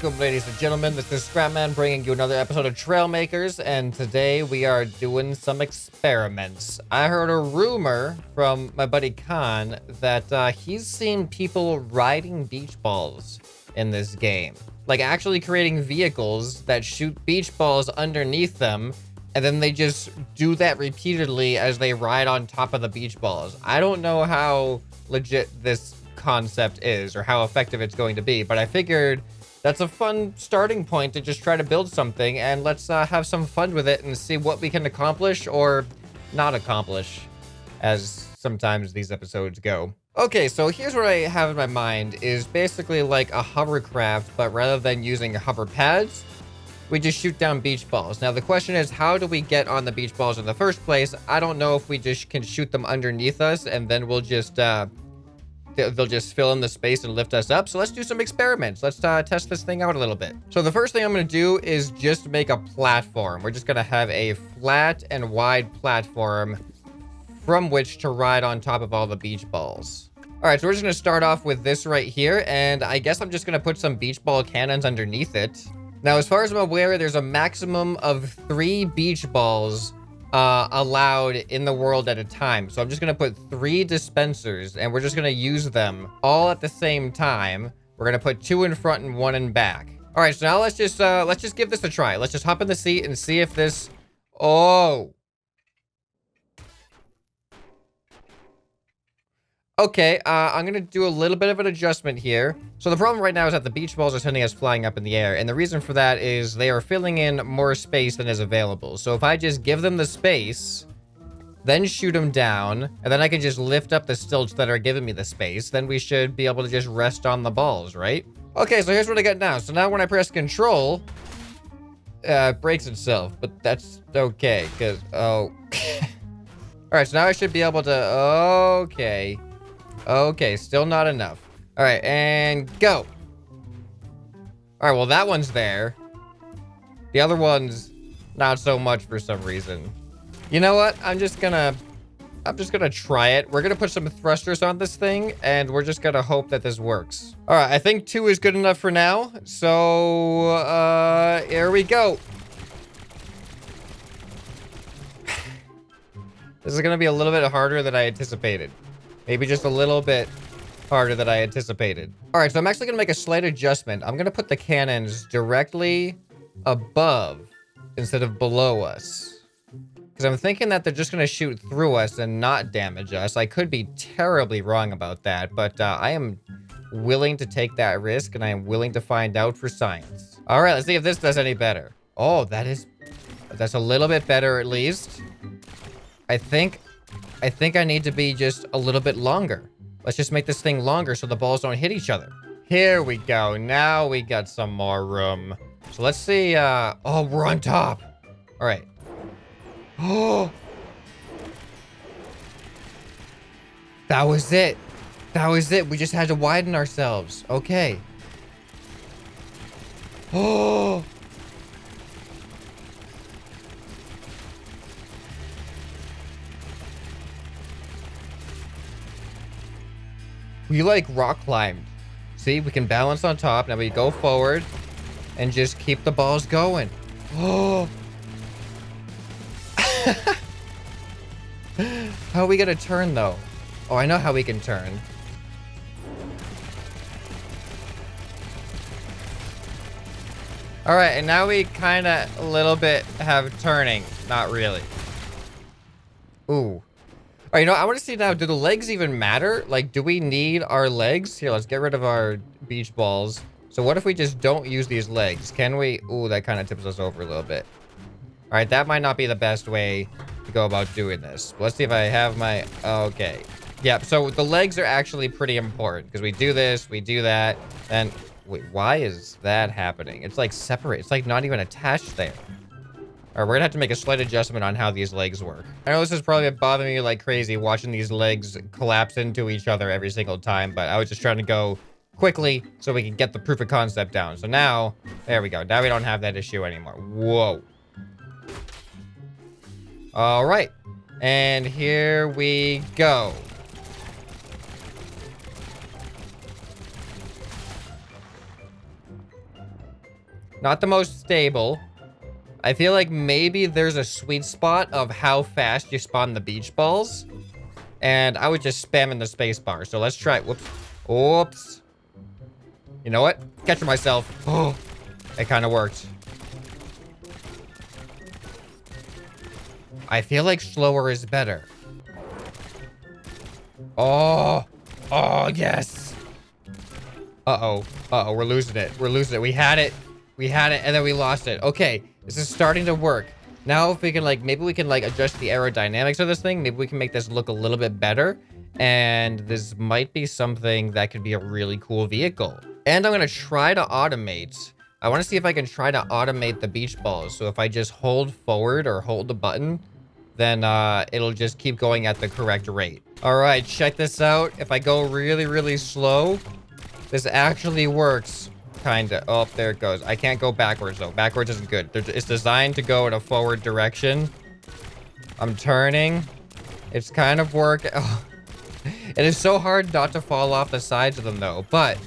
Welcome, ladies and gentlemen. This is ScrapMan bringing you another episode of Trailmakers, and today we are doing some experiments. I heard a rumor from my buddy Khan that he's seen people riding beach balls in this game. Like actually creating vehicles that shoot beach balls underneath them, and then they just do that repeatedly as they ride on top of the beach balls. I don't know how legit this concept is or how effective it's going to be, but I figured that's a fun starting point to just try to build something, and let's have some fun with it and see what we can accomplish or not accomplish, as sometimes these episodes go. Okay, so here's what I have in my mind is basically like a hovercraft, but rather than using hover pads, we just shoot down beach balls. Now the question is, how do we get on the beach balls in the first place? I don't know if we just can shoot them underneath us and then we'll just they'll just fill in the space and lift us up. So let's do some experiments. Let's test this thing out a little bit. So the first thing I'm going to do is just make a platform. We're just going to have a flat and wide platform from which to ride on top of all the beach balls. All right, so we're just going to start off with this right here. And I guess I'm just going to put some beach ball cannons underneath it. Now, as far as I'm aware, there's a maximum of 3 beach balls allowed in the world at a time. So I'm just going to put 3 dispensers and we're just going to use them all at the same time. We're going to put 2 in front and 1 in back. All right, so now let's just give this a try. Let's just hop in the seat and see if this... Oh. Okay, I'm going to do a little bit of an adjustment here. So the problem right now is that the beach balls are sending us flying up in the air. And the reason for that is they are filling in more space than is available. So if I just give them the space, then shoot them down, and then I can just lift up the stilts that are giving me the space, then we should be able to just rest on the balls, right? Okay, so here's what I got now. So now when I press control, it breaks itself. But that's okay, because... Oh. All right, so now I should be able to... Okay. Okay, still not enough. All right, and go. All right, well, that one's there. The other one's not so much for some reason. You know what? I'm just gonna try it. We're gonna put some thrusters on this thing, and we're just gonna hope that this works. All right, I think 2 is good enough for now. So, here we go. This is gonna be a little bit harder than I anticipated. Maybe just a little bit harder than I anticipated. All right, so I'm actually going to make a slight adjustment. I'm going to put the cannons directly above instead of below us. Because I'm thinking that they're just going to shoot through us and not damage us. I could be terribly wrong about that, but I am willing to take that risk, and I am willing to find out for science. All right, let's see if this does any better. Oh, that's a little bit better at least. I think I need to be just a little bit longer. Let's just make this thing longer so the balls don't hit each other. Here we go. Now we got some more room. So let's see. Oh, we're on top. All right. Oh. That was it. That was it. We just had to widen ourselves. Okay. Oh. We like rock climbed. See, we can balance on top. Now we go forward and just keep the balls going. Oh. How are we gonna turn though? Oh, I know how we can turn. All right, and now we kind of a little bit have turning. Not really. Ooh. All right, you know, I want to see now, do the legs even matter? Like, do we need our legs? Here, let's get rid of our beach balls. So what if we just don't use these legs? Can we? Ooh, that kind of tips us over a little bit. All right, that might not be the best way to go about doing this. Let's see if I have my... Okay. Yeah, so the legs are actually pretty important because we do this, we do that, and... Wait, why is that happening? It's like separate. It's like not even attached there. All right, we're gonna have to make a slight adjustment on how these legs work. I know this is probably bothering me like crazy watching these legs collapse into each other every single time, but I was just trying to go quickly so we can get the proof of concept down. So now, there we go. Now we don't have that issue anymore. Whoa. All right, and here we go. Not the most stable. I feel like maybe there's a sweet spot of how fast you spawn the beach balls. And I was just spamming the space bar. So let's try. Whoops. Whoops. You know what? Catching myself. Oh, it kind of worked. I feel like slower is better. Oh. Oh, yes. Uh-oh. Uh-oh, we're losing it. We're losing it. We had it. We had it, and then we lost it. Okay, this is starting to work. Now, if we can, like, maybe we can, like, adjust the aerodynamics of this thing. Maybe we can make this look a little bit better. And this might be something that could be a really cool vehicle. And I'm going to try to automate. I want to see if I can try to automate the beach balls. So if I just hold forward or hold the button, then it'll just keep going at the correct rate. All right, check this out. If I go really, really slow, this actually works. Kinda. Oh, there it goes. I can't go backwards, though. Backwards isn't good. It's designed to go in a forward direction. I'm turning. It's kind of working. Oh. It is so hard not to fall off the sides of them, though. But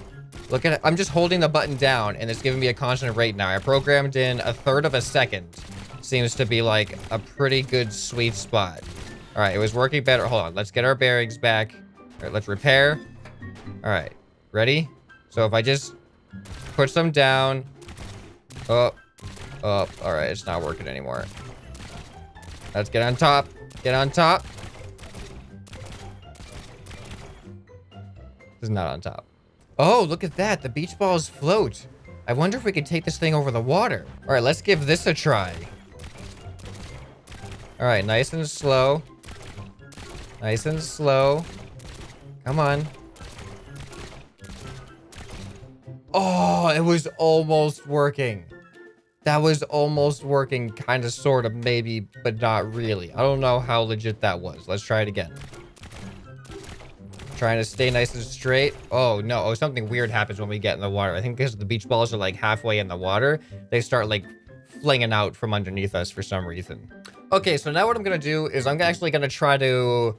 look at it. I'm just holding the button down, and it's giving me a constant rate now. I programmed in 1/3 of a second. Seems to be, like, a pretty good sweet spot. All right, it was working better. Hold on. Let's get our bearings back. All right, let's repair. All right. Ready? So if I just push them down. Up. Up. All right, it's not working anymore. Let's get on top. Get on top. This is not on top. Oh, look at that. The beach balls float. I wonder if we could take this thing over the water. All right, let's give this a try. All right, nice and slow. Nice and slow. Come on. Oh, it was almost working. That was almost working, kind of, sort of, maybe, but not really. I don't know how legit that was. Let's try it again. Trying to stay nice and straight. Oh, no. Oh, something weird happens when we get in the water. I think because the beach balls are, like, halfway in the water, they start, like, flinging out from underneath us for some reason. Okay, so now what I'm going to do is I'm actually going to try to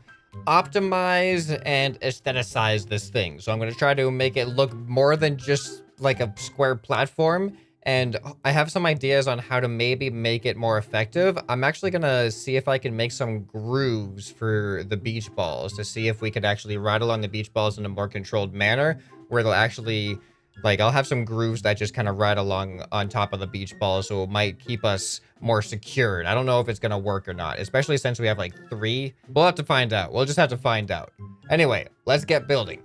optimize and aestheticize this thing. So I'm going to try to make it look more than just like a square platform. And I have some ideas on how to maybe make it more effective. I'm actually going to see if I can make some grooves for the beach balls to see if we could actually ride along the beach balls in a more controlled manner where they'll actually, like, I'll have some grooves that just kind of ride along on top of the beach balls, so it might keep us more secured. I don't know if it's going to work or not, especially since we have, like, 3. We'll have to find out. We'll just have to find out. Anyway, let's get building.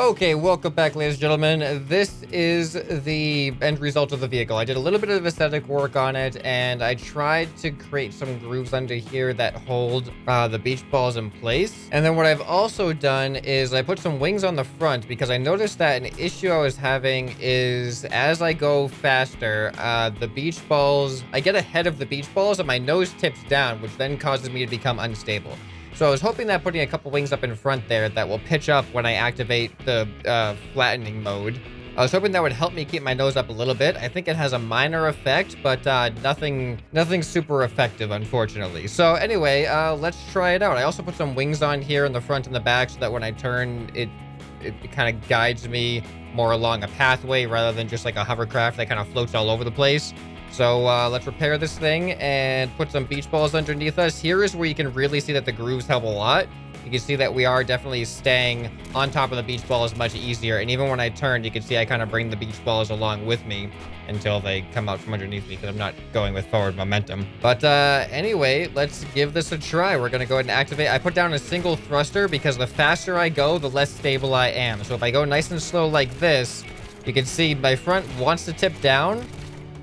Okay, welcome back, ladies and gentlemen. This is the end result of the vehicle. I did a little bit of aesthetic work on it, and I tried to create some grooves under here that hold the beach balls in place. And then what I've also done is I put some wings on the front because I noticed that an issue I was having is as I go faster, the beach balls, I get ahead of the beach balls and my nose tips down, which then causes me to become unstable. So I was hoping that putting a couple wings up in front there that will pitch up when I activate the flattening mode. I was hoping that would help me keep my nose up a little bit. I think it has a minor effect, but nothing super effective, unfortunately. So anyway, let's try it out. I also put some wings on here in the front and the back so that when I turn, it kind of guides me more along a pathway rather than just like a hovercraft that kind of floats all over the place. So let's repair this thing and put some beach balls underneath us. Here is where you can really see that the grooves help a lot. You can see that we are definitely staying on top of the beach balls much easier. And even when I turn, you can see I kind of bring the beach balls along with me until they come out from underneath me because I'm not going with forward momentum. But anyway, let's give this a try. We're going to go ahead and activate. I put down a single thruster because the faster I go, the less stable I am. So if I go nice and slow like this, you can see my front wants to tip down.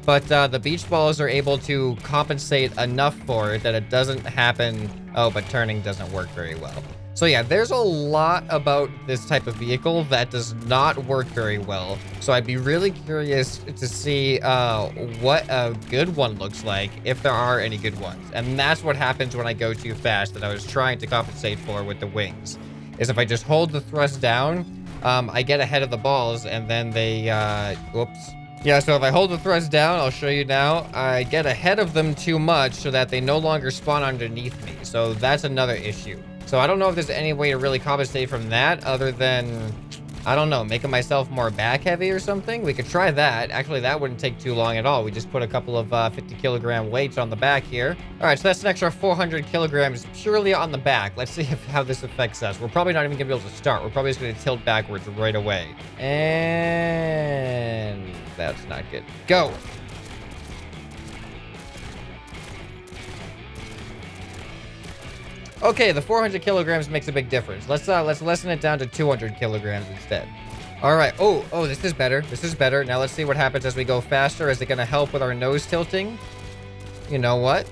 But the beach balls are able to compensate enough for it that it doesn't happen. Oh, but turning doesn't work very well. So yeah, there's a lot about this type of vehicle that does not work very well. So I'd be really curious to see what a good one looks like, if there are any good ones. And that's what happens when I go too fast that I was trying to compensate for with the wings. Is if I just hold the thrust down, I get ahead of the balls and then they, whoops. Yeah, so if I hold the thrust down, I'll show you now, I get ahead of them too much so that they no longer spawn underneath me. So that's another issue. So I don't know if there's any way to really compensate from that other than, I don't know, making myself more back heavy or something. We could try that. Actually, that wouldn't take too long at all. We just put a couple of 50-kilogram weights on the back here. All right, so that's an extra 400 kilograms purely on the back. Let's see how this affects us. We're probably not even gonna be able to start. We're probably just gonna tilt backwards right away. And that's not good. Go. Okay, the 400 kilograms makes a big difference. Let's lessen it down to 200 kilograms instead. All right. Oh, this is better. This is better. Now let's see what happens as we go faster. Is it going to help with our nose tilting? You know what?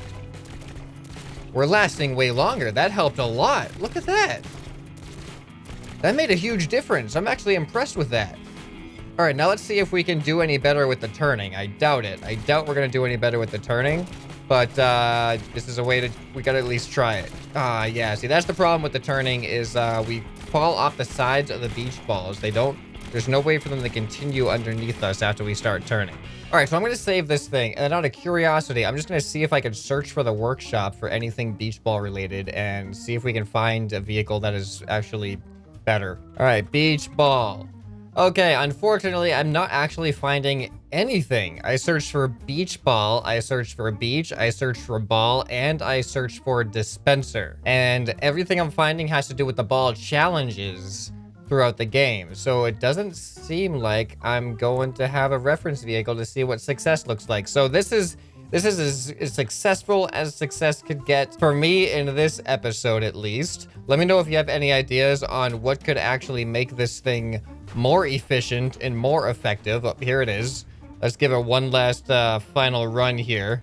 We're lasting way longer. That helped a lot. Look at that. That made a huge difference. I'm actually impressed with that. All right, now let's see if we can do any better with the turning. I doubt it. I doubt we're going to do any better with the turning. But this is a way to, we got to at least try it. Yeah, see, that's the problem with the turning is we fall off the sides of the beach balls. There's no way for them to continue underneath us after we start turning. All right, so I'm going to save this thing. And out of curiosity, I'm just going to see if I can search for the workshop for anything beach ball related and see if we can find a vehicle that is actually better. All right, beach ball. Okay, unfortunately, I'm not actually finding anything. I searched for beach ball, I searched for beach, I searched for ball, and I searched for dispenser. And everything I'm finding has to do with the ball challenges throughout the game. So it doesn't seem like I'm going to have a reference vehicle to see what success looks like. So this is as successful as success could get for me in this episode, at least. Let me know if you have any ideas on what could actually make this thing more efficient and more effective. Oh, here it is. Let's give it one last final run here.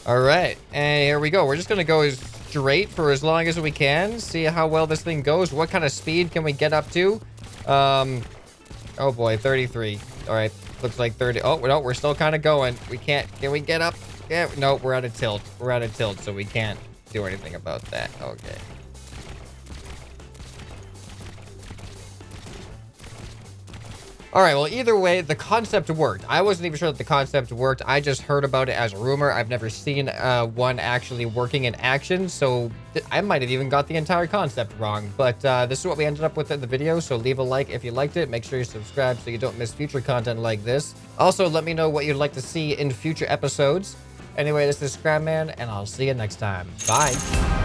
All right, and here we go. We're just gonna go straight for as long as we can. See how well this thing goes. What kind of speed can we get up to? Oh boy, 33. All right, looks like 30. Oh no, we're still kind of going. We can't. Can we get up? Yeah, no, we're out of tilt. We're out of tilt, so we can't do anything about that. Okay. All right, well, either way, the concept worked. I wasn't even sure that the concept worked. I just heard about it as a rumor. I've never seen one actually working in action, so I might have even got the entire concept wrong. But this is what we ended up with in the video, so leave a like if you liked it. Make sure you subscribe so you don't miss future content like this. Also, let me know what you'd like to see in future episodes. Anyway, this is ScrapMan, and I'll see you next time. Bye.